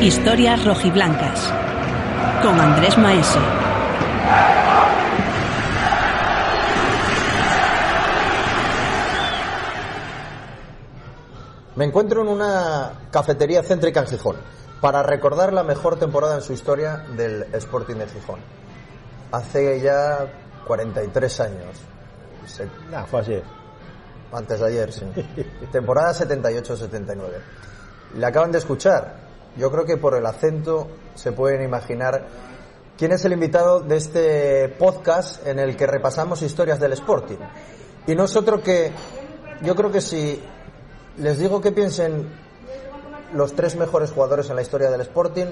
Historias rojiblancas con Andrés Maese. Me encuentro en una cafetería céntrica en Gijón para recordar la mejor temporada en su historia del Sporting de Gijón. Hace ya 43 años. Fue ayer. Antes de ayer, sí. Temporada 78-79. Le acaban de escuchar. Yo creo que por el acento se pueden imaginar quién es el invitado de este podcast en el que repasamos historias del Sporting. Y no es otro que, yo creo que si les digo que piensen los 3 mejores jugadores en la historia del Sporting,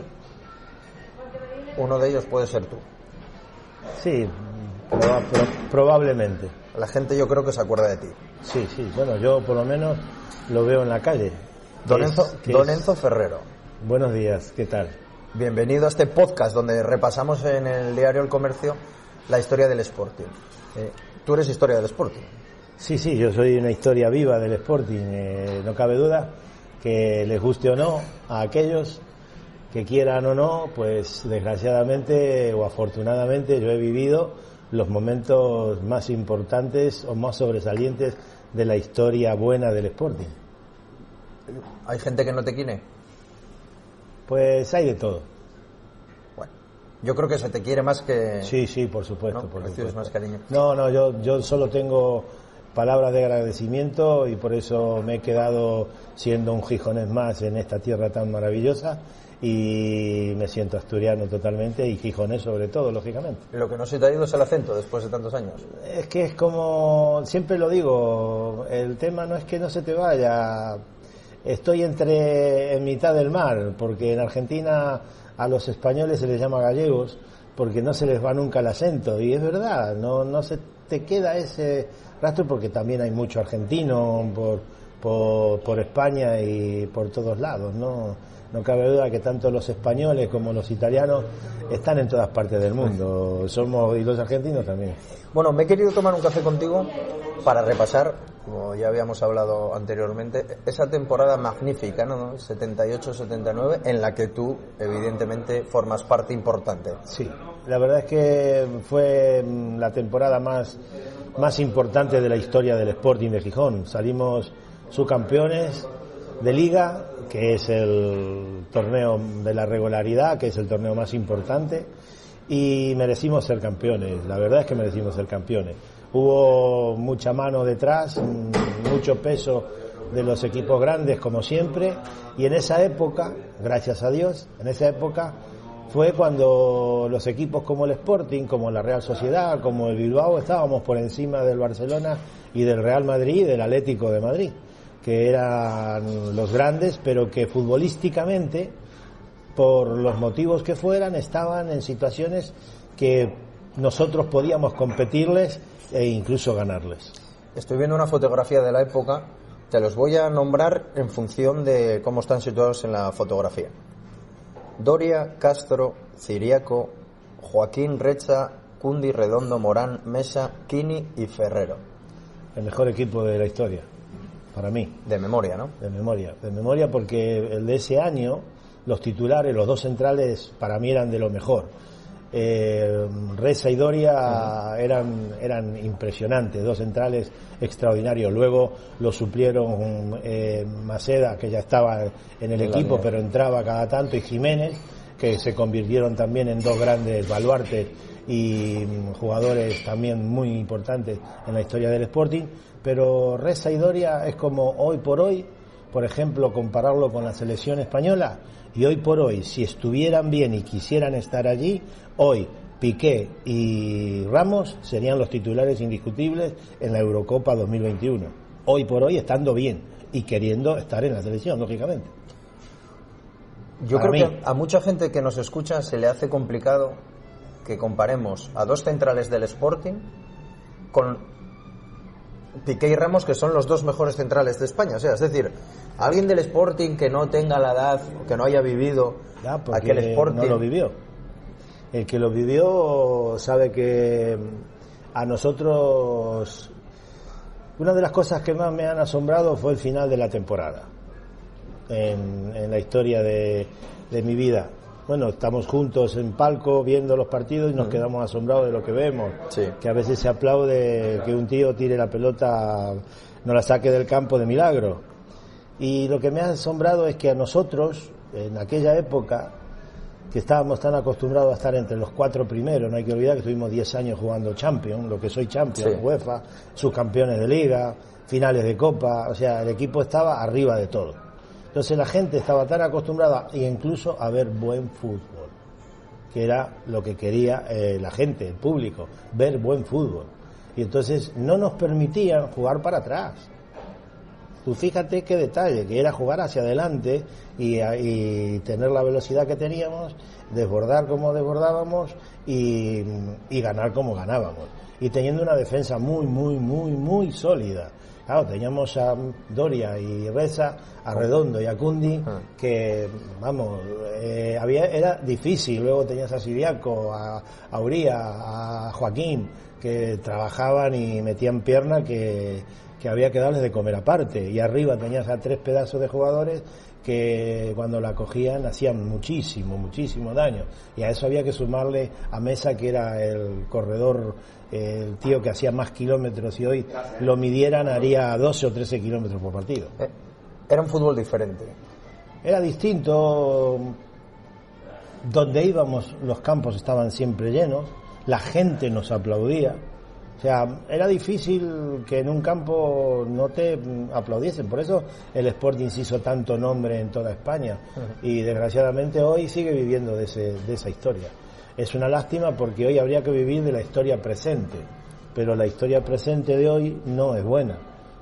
uno de ellos puede ser tú. Sí, probablemente. La gente yo creo que se acuerda de ti. Sí, bueno, yo por lo menos lo veo en la calle. Don Enzo Ferrero. Buenos días, ¿qué tal? Bienvenido a este podcast donde repasamos en el diario El Comercio la historia del Sporting. Tú eres historia del Sporting. Sí, yo soy una historia viva del Sporting. No cabe duda que les guste o no a aquellos que quieran o no, pues desgraciadamente o afortunadamente yo he vivido los momentos más importantes o más sobresalientes de la historia buena del Sporting. ¿Hay gente que no te quiere? Pues hay de todo. Bueno, yo creo que se te quiere más que... Sí, por supuesto. ¿No? Por Recibes supuesto. más cariño. No, yo solo tengo palabras de agradecimiento y por eso me he quedado siendo un gijonés más en esta tierra tan maravillosa y me siento asturiano totalmente y gijonés sobre todo, lógicamente. Lo que no se te ha ido es el acento después de tantos años. Es que es como, siempre lo digo, el tema no es que no se te vaya. Estoy en mitad del mar, porque en Argentina a los españoles se les llama gallegos porque no se les va nunca el acento, y es verdad, no se te queda ese rastro, porque también hay mucho argentino por España y por todos lados, no cabe duda que tanto los españoles como los italianos están en todas partes del mundo, y los argentinos también. Bueno, me he querido tomar un café contigo para repasar, como ya habíamos hablado anteriormente, esa temporada magnífica, ¿no? 78-79, en la que tú, evidentemente, formas parte importante. Sí, la verdad es que fue la temporada más importante de la historia del Sporting de Gijón. Salimos subcampeones de Liga, que es el torneo de la regularidad, que es el torneo más importante, y merecimos ser campeones. La verdad es que merecimos ser campeones. Hubo mucha mano detrás, mucho peso de los equipos grandes, como siempre, y en esa época, gracias a Dios, fue cuando los equipos como el Sporting, como la Real Sociedad, como el Bilbao, estábamos por encima del Barcelona y del Real Madrid y del Atlético de Madrid, que eran los grandes, pero que futbolísticamente, por los motivos que fueran, estaban en situaciones que nosotros podíamos competirles e incluso ganarles. Estoy viendo una fotografía de la época, te los voy a nombrar en función de cómo están situados en la fotografía. Doria, Castro, Ciriaco, Joaquín, Recha, Cundi, Redondo, Morán, Mesa, Quini y Ferrero. El mejor equipo de la historia, para mí. De memoria, ¿no? De memoria, porque el de ese año, los titulares, los 2 centrales, para mí eran de lo mejor. Reza y Doria eran impresionantes, 2 centrales extraordinarios. Luego lo suplieron Maceda, que ya estaba en el equipo, pero entraba cada tanto, y Jiménez, que se convirtieron también en 2 grandes baluartes y jugadores también muy importantes en la historia del Sporting. Pero Reza y Doria es como hoy por hoy, por ejemplo, compararlo con la selección española. Y hoy por hoy, si estuvieran bien y quisieran estar allí, hoy Piqué y Ramos serían los titulares indiscutibles en la Eurocopa 2021. Hoy por hoy, estando bien y queriendo estar en la selección, lógicamente. Yo creo que a mucha gente que nos escucha se le hace complicado que comparemos a 2 centrales del Sporting con Piqué y Ramos, que son los 2 mejores centrales de España. O sea, es decir, alguien del Sporting que no tenga la edad, que no haya vivido aquel Sporting. No lo vivió. El que lo vivió sabe que a nosotros, una de las cosas que más me han asombrado fue el final de la temporada. en la historia de mi vida. Bueno, estamos juntos en palco viendo los partidos y nos quedamos asombrados de lo que vemos. Sí. Que a veces se aplaude que un tío tire la pelota, no la saque del campo de milagro. Y lo que me ha asombrado es que a nosotros, en aquella época, que estábamos tan acostumbrados a estar entre los 4 primeros, no hay que olvidar que estuvimos 10 años jugando Champions, lo que soy Champions, sí. UEFA, subcampeones de Liga, finales de Copa, o sea, el equipo estaba arriba de todo. Entonces la gente estaba tan acostumbrada incluso a ver buen fútbol, que era lo que quería la gente, el público, ver buen fútbol. Y entonces no nos permitían jugar para atrás. Tú fíjate qué detalle, que era jugar hacia adelante y tener la velocidad que teníamos, desbordar como desbordábamos y ganar como ganábamos. Y teniendo una defensa muy sólida. Claro, teníamos a Doria y Reza, a Redondo y a Cundi, que, vamos, era difícil. Luego tenías a Siriaco, a Uría, a Joaquín, que trabajaban y metían pierna que había que darles de comer aparte. Y arriba tenías a 3 pedazos de jugadores que cuando la cogían hacían muchísimo daño. Y a eso había que sumarle a Mesa, que era el corredor, el tío que hacía más kilómetros, y hoy lo midieran haría 12 o 13 kilómetros por partido. Era un fútbol diferente. Era distinto. Donde íbamos los campos estaban siempre llenos, la gente nos aplaudía. O sea, era difícil que en un campo no te aplaudiesen. Por eso el Sporting se hizo tanto nombre en toda España. Y desgraciadamente hoy sigue viviendo de esa historia. Es una lástima porque hoy habría que vivir de la historia presente. Pero la historia presente de hoy no es buena.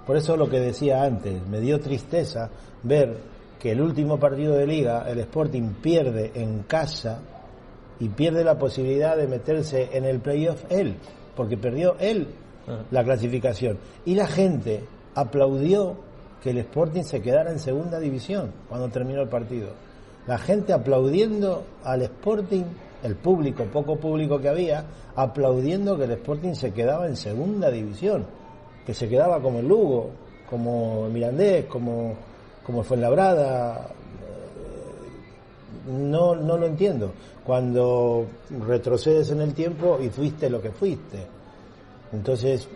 Por eso lo que decía antes, me dio tristeza ver que el último partido de Liga, el Sporting pierde en casa y pierde la posibilidad de meterse en el playoff él. Porque perdió él la clasificación. Y la gente aplaudió que el Sporting se quedara en segunda división cuando terminó el partido. La gente aplaudiendo al Sporting, el público, poco público que había, aplaudiendo que el Sporting se quedaba en segunda división. Que se quedaba como el Lugo, como el Mirandés, como el Fuenlabrada. No lo entiendo. Cuando retrocedes en el tiempo y fuiste lo que fuiste. Entonces,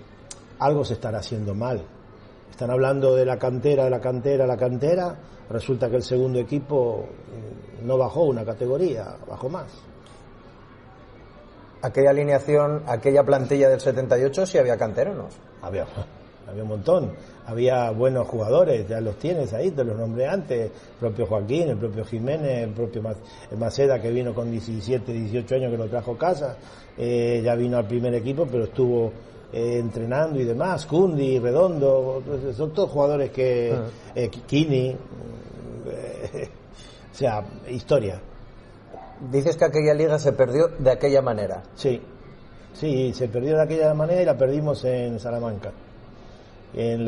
algo se estará haciendo mal. Están hablando de la cantera. Resulta que el segundo equipo no bajó una categoría, bajó más. Aquella alineación, aquella plantilla del 78, sí había canteranos. Había un montón. Había buenos jugadores, ya los tienes ahí, te los nombré antes, el propio Joaquín, el propio Jiménez, el propio Maceda, que vino con 17, 18 años, que lo trajo casa, ya vino al primer equipo, pero estuvo entrenando y demás, Cundi, Redondo, son todos jugadores que... Kini, o sea, historia. Dices que aquella liga se perdió de aquella manera. Sí, se perdió de aquella manera y la perdimos en Salamanca. En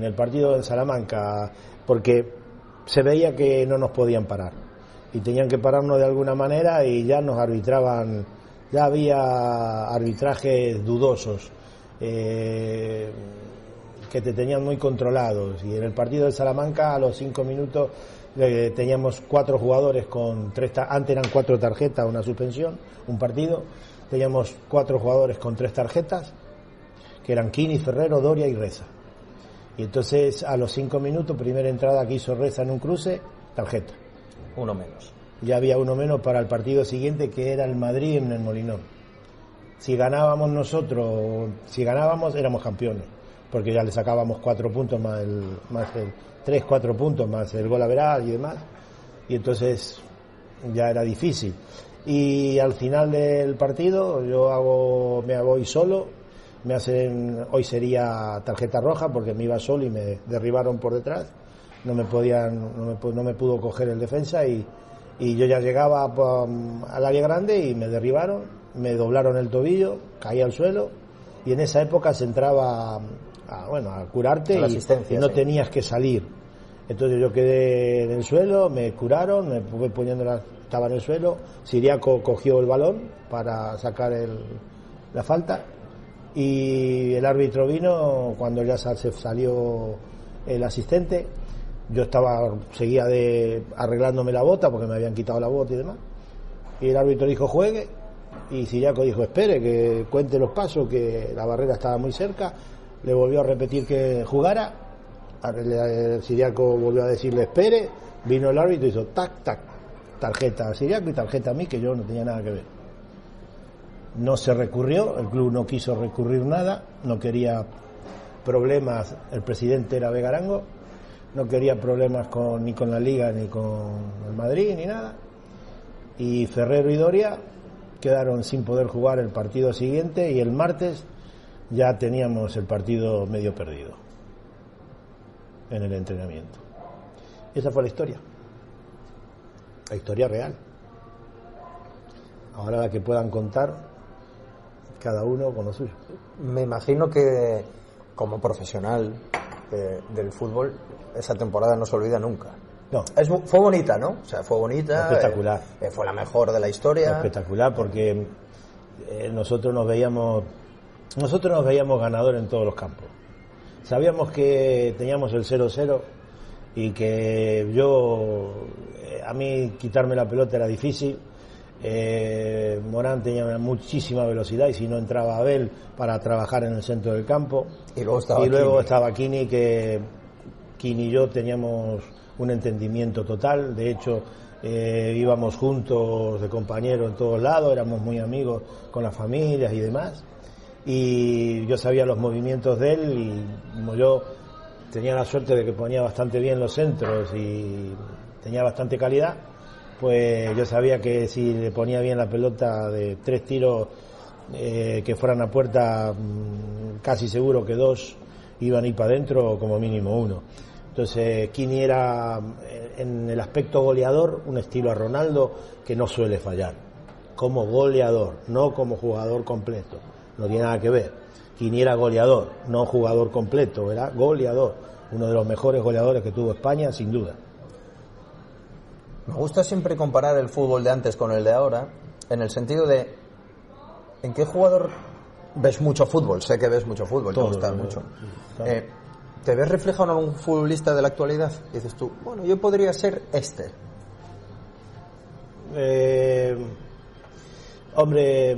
el partido en Salamanca, porque se veía que no nos podían parar y tenían que pararnos de alguna manera y ya nos arbitraban, ya había arbitrajes dudosos que te tenían muy controlados. Y en el partido de Salamanca, a los 5 minutos teníamos 4 jugadores con 3, antes eran 4 tarjetas, una suspensión, un partido, teníamos 4 jugadores con 3 tarjetas, que eran Kini, Ferrero, Doria y Reza. Y entonces a los 5 minutos, primera entrada que hizo Reza en un cruce, tarjeta. Uno menos. Ya había uno menos para el partido siguiente, que era el Madrid en el Molinón. Si ganábamos nosotros, éramos campeones, porque ya le sacábamos 4 puntos más el 3-4 puntos más el gol average y demás. Y entonces ya era difícil. Y al final del partido me voy solo. Hoy sería tarjeta roja porque me iba solo y me derribaron por detrás, no me pudo coger el defensa y yo ya llegaba al área grande y me derribaron, me doblaron el tobillo, caí al suelo y en esa época se entraba a curarte y no tenías que salir. Entonces yo quedé en el suelo, me curaron, me fui estaba en el suelo, Siriaco cogió el balón para sacar la falta. Y el árbitro vino cuando ya se salió el asistente Yo seguía arreglándome la bota porque me habían quitado la bota y demás. Y el árbitro dijo juegue, y Ciriaco dijo espere, que cuente los pasos, que la barrera estaba muy cerca. Le volvió a repetir que jugara. Ciriaco volvió a decirle espere. Vino el árbitro y hizo tac, tac, tarjeta a Ciriaco y tarjeta a mí, que yo no tenía nada que ver. No se recurrió, el club no quiso recurrir nada, no quería problemas. El presidente era Begarango, no quería problemas ni con la Liga, ni con el Madrid, ni nada. Y Ferrero y Doria quedaron sin poder jugar el partido siguiente, y el martes ya teníamos el partido medio perdido en el entrenamiento. Esa fue la historia real. Ahora la que puedan contar cada uno con lo suyo. Me imagino que como profesional del fútbol, esa temporada no se olvida nunca. No. Fue bonita, ¿no? O sea, fue bonita. Espectacular. Fue la mejor de la historia. Espectacular, porque nosotros nos veíamos ganadores en todos los campos. Sabíamos que teníamos el 0-0 y que a mí quitarme la pelota era difícil. Morán tenía muchísima velocidad, y si no entraba Abel para trabajar en el centro del campo. Y luego estaba Kini, que Kini y yo teníamos un entendimiento total. De hecho, íbamos juntos de compañeros en todos lados, éramos muy amigos con las familias y demás. Y yo sabía los movimientos de él, y como yo tenía la suerte de que ponía bastante bien los centros y tenía bastante calidad, pues yo sabía que si le ponía bien la pelota de 3 tiros que fueran a puerta, casi seguro que 2 iban a ir para adentro, o como mínimo 1. Entonces Kini era, en el aspecto goleador, un estilo a Ronaldo que no suele fallar, como goleador, no como jugador completo, no tiene nada que ver. Kini era goleador, no jugador completo, era goleador, uno de los mejores goleadores que tuvo España, sin duda. Me gusta siempre comparar el fútbol de antes con el de ahora, en el sentido de ¿en qué jugador ves mucho fútbol? Sé que ves mucho fútbol, te gusta mucho. Claro. ¿Te ves reflejado en un futbolista de la actualidad? Dices tú, bueno, yo podría ser este. Hombre...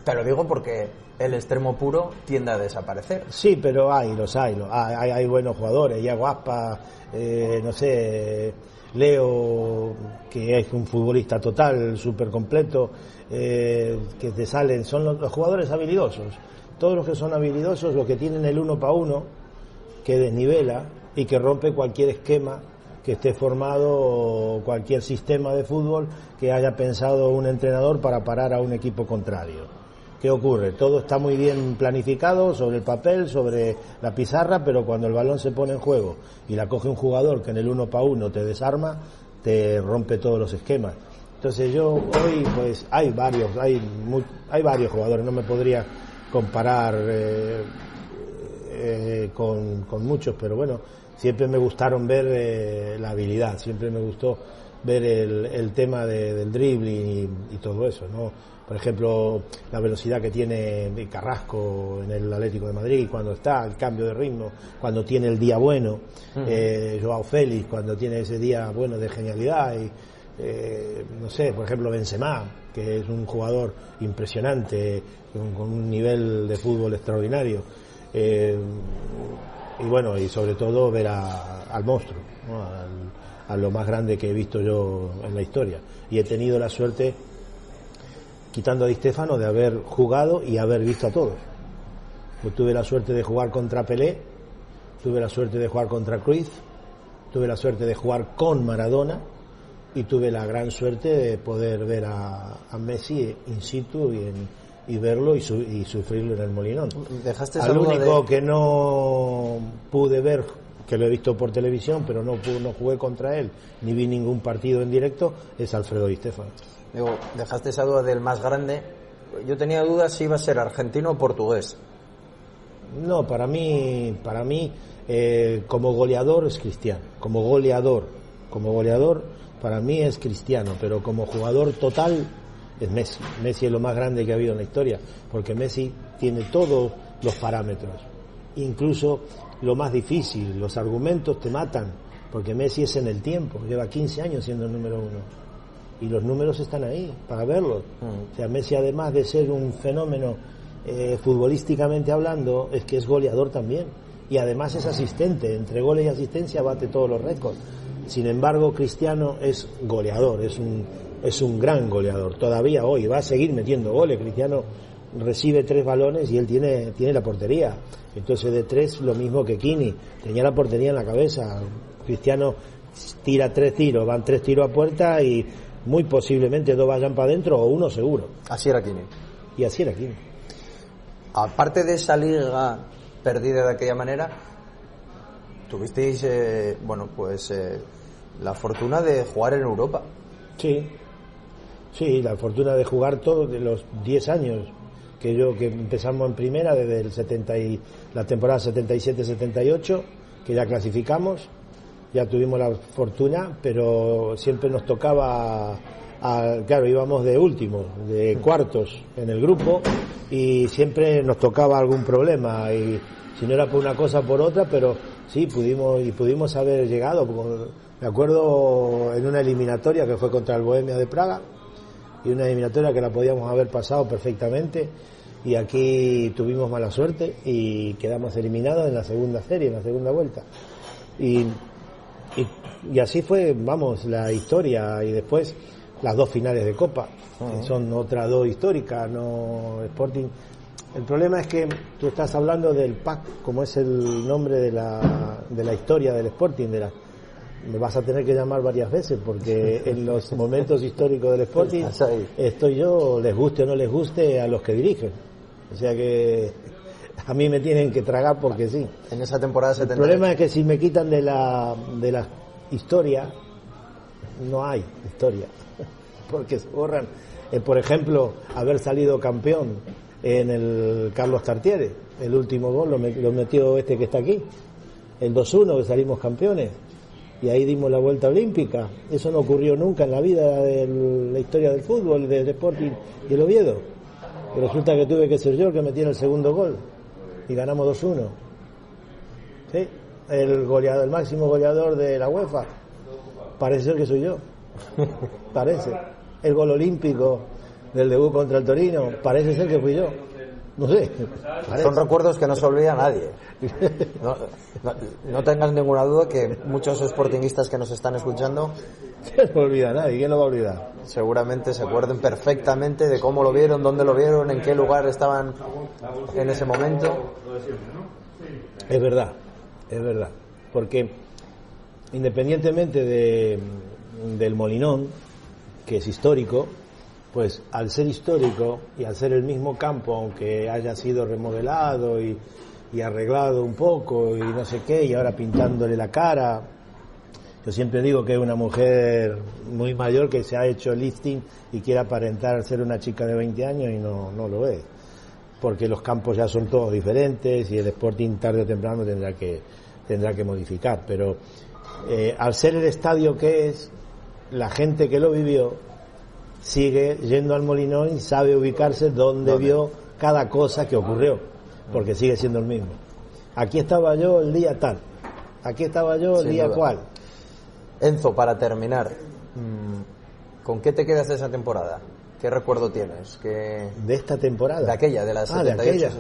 Te lo digo porque el extremo puro tiende a desaparecer. Sí, pero hay buenos jugadores. Iago Aspas, no sé, Leo, que es un futbolista total, súper completo, que te salen, son los jugadores habilidosos. Todos los que son habilidosos, los que tienen el 1 para 1, que desnivela y que rompe cualquier esquema que esté formado, o cualquier sistema de fútbol que haya pensado un entrenador para parar a un equipo contrario. ¿Qué ocurre? Todo está muy bien planificado sobre el papel, sobre la pizarra, pero cuando el balón se pone en juego y la coge un jugador que en el 1 para 1 te desarma, te rompe todos los esquemas. Entonces yo hoy, pues hay varios jugadores, no me podría comparar con muchos, pero bueno, siempre me gustaron ver la habilidad, siempre me gustó ver el tema del dribbling y todo eso, ¿no? Por ejemplo, la velocidad que tiene Carrasco en el Atlético de Madrid, cuando está, el cambio de ritmo, cuando tiene el día bueno, Joao Félix, cuando tiene ese día bueno de genialidad, y no sé, por ejemplo Benzema, que es un jugador impresionante, con un nivel de fútbol extraordinario, y bueno, y sobre todo ver al monstruo, ¿no? A lo más grande que he visto yo en la historia, y he tenido la suerte, quitando a Di Stéfano, de haber jugado y haber visto a todos. Yo tuve la suerte de jugar contra Pelé, tuve la suerte de jugar contra Cruyff, tuve la suerte de jugar con Maradona, y tuve la gran suerte de poder ver a Messi in situ y verlo y sufrirlo en el Molinón. Al único que no pude ver, que lo he visto por televisión, pero no jugué contra él, ni vi ningún partido en directo, es Alfredo Di Stéfano. Digo, dejaste esa duda del más grande. Yo tenía dudas si iba a ser argentino o portugués. No, para mí como goleador es Cristiano. Como goleador para mí es Cristiano, pero como jugador total es Messi. Messi es lo más grande que ha habido en la historia, porque Messi tiene todos los parámetros, incluso lo más difícil. Los argumentos te matan, porque Messi es en el tiempo, lleva 15 años siendo el número 1 y los números están ahí para verlos. O sea, Messi, además de ser un fenómeno futbolísticamente hablando, es que es goleador también, y además es asistente, entre goles y asistencia bate todos los récords. Sin embargo, Cristiano es goleador, es un gran goleador, todavía hoy va a seguir metiendo goles. Cristiano recibe 3 balones y él tiene la portería, entonces de 3 lo mismo que Kini, tenía la portería en la cabeza. Cristiano tira 3 tiros, van 3 tiros a puerta y muy posiblemente 2 vayan para adentro o 1 seguro. Así era Kini. Y así era Kini. Aparte de esa liga perdida de aquella manera, tuvisteis la fortuna de jugar en Europa. Sí, la fortuna de jugar todos de los 10 años que empezamos en primera, desde la temporada 77-78, que ya clasificamos, ya tuvimos la fortuna, pero siempre nos tocaba, claro, íbamos de últimos, de cuartos en el grupo, y siempre nos tocaba algún problema, y si no era por una cosa por otra, pero sí pudimos haber llegado. Me acuerdo en una eliminatoria que fue contra el Bohemia de Praga, y una eliminatoria que la podíamos haber pasado perfectamente, y aquí tuvimos mala suerte y quedamos eliminados en la segunda serie, en la segunda vuelta, y así fue, la historia. Y después las 2 finales de Copa, que son otras 2 históricas. No Sporting, el problema es que tú estás hablando del PAC, como es el nombre de la historia del Sporting, me vas a tener que llamar varias veces, porque en los momentos históricos del Sporting estoy yo, les guste o no les guste a los que dirigen, o sea que a mí me tienen que tragar porque sí. En esa temporada 78. El problema es que si me quitan de la historia, no hay historia, porque se borran. Por ejemplo, haber salido campeón en el Carlos Tartiere, el último gol lo metió este que está aquí, el 2-1, que salimos campeones, y ahí dimos la vuelta olímpica. Eso no ocurrió nunca en la vida de la historia del fútbol, del Sporting y el Oviedo. Y resulta que tuve que ser yo el que metiera el segundo gol y ganamos 2-1. ¿Sí? El máximo goleador de la UEFA parece ser que soy yo. Parece. El gol olímpico del debut contra el Torino parece ser que fui yo. No sé. Parece. Son recuerdos que no se olvida a nadie. No tengas ninguna duda que muchos sportinguistas que nos están escuchando, no olvida a nadie. ¿Quién lo va a olvidar? Seguramente se acuerden perfectamente de cómo lo vieron, dónde lo vieron, en qué lugar estaban en ese momento. Es verdad, porque independientemente del Molinón, que es histórico, pues al ser histórico y al ser el mismo campo, aunque haya sido remodelado y arreglado un poco y no sé qué, y ahora pintándole la cara, yo siempre digo que es una mujer muy mayor que se ha hecho lifting y quiere aparentar ser una chica de 20 años y no lo es, porque los campos ya son todos diferentes y el Sporting tarde o temprano tendrá que modificar, pero al ser el estadio que es, la gente que lo vivió sigue yendo al Molinón y sabe ubicarse donde vio cada cosa que ocurrió, porque sigue siendo el mismo. Aquí estaba yo el día tal, aquí estaba yo el día cual. Enzo, para terminar, ¿con qué te quedas de esa temporada? ¿Qué recuerdo tienes? ¿De esta temporada? De aquella, de la 78-79.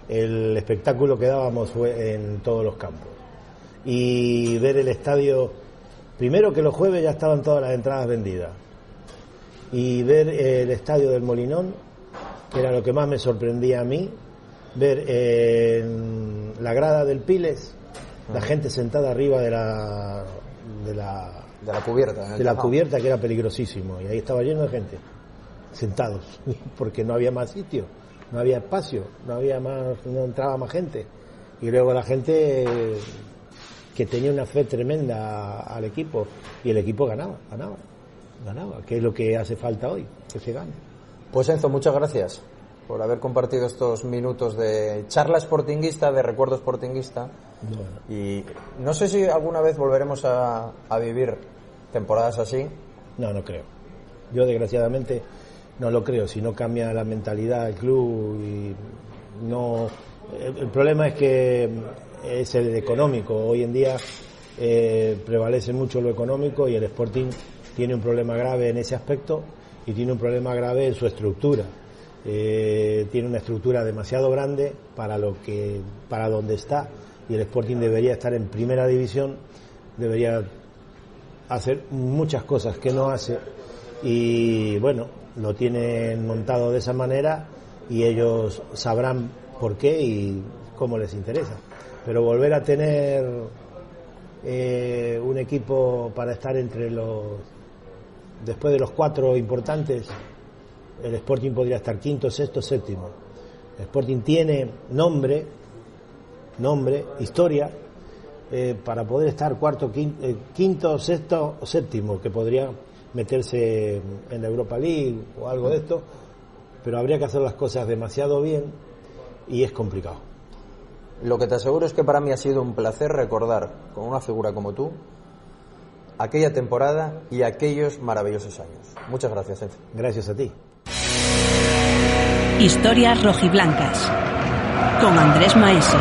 El espectáculo que dábamos fue en todos los campos. Y ver el estadio, primero que los jueves ya estaban todas las entradas vendidas. Y ver el estadio del Molinón, que era lo que más me sorprendía a mí, ver en la grada del Piles, la gente sentada arriba de la cubierta. De la cubierta, que era peligrosísimo. Y ahí estaba lleno de gente, sentados, porque no había más sitio, no había espacio, no entraba más gente. Y luego la gente que tenía una fe tremenda al equipo, y el equipo ganaba, que es lo que hace falta hoy, que se gane. Pues Enzo, muchas gracias por haber compartido estos minutos de charla sportinguista, de recuerdo sportinguista. Bueno. Y no sé si alguna vez volveremos a vivir temporadas así. No creo. Yo desgraciadamente no lo creo, si no cambia la mentalidad del club y no. El problema es que es el económico. Hoy en día prevalece mucho lo económico y el Sporting tiene un problema grave en ese aspecto y tiene un problema grave en su estructura. Tiene una estructura demasiado grande para donde está, y el Sporting debería estar en primera división, debería hacer muchas cosas que no hace, y bueno, lo tienen montado de esa manera y ellos sabrán por qué y cómo les interesa. Pero volver a tener un equipo para estar después de los 4 importantes, el Sporting podría estar quinto, sexto, séptimo. El Sporting tiene nombre, historia, para poder estar cuarto, quinto, sexto o séptimo, que podría meterse en la Europa League o algo de esto, pero habría que hacer las cosas demasiado bien y es complicado. Lo que te aseguro es que para mí ha sido un placer recordar con una figura como tú aquella temporada y aquellos maravillosos años. Muchas gracias, Enzo. Gracias a ti. Historias rojiblancas con Andrés Maese.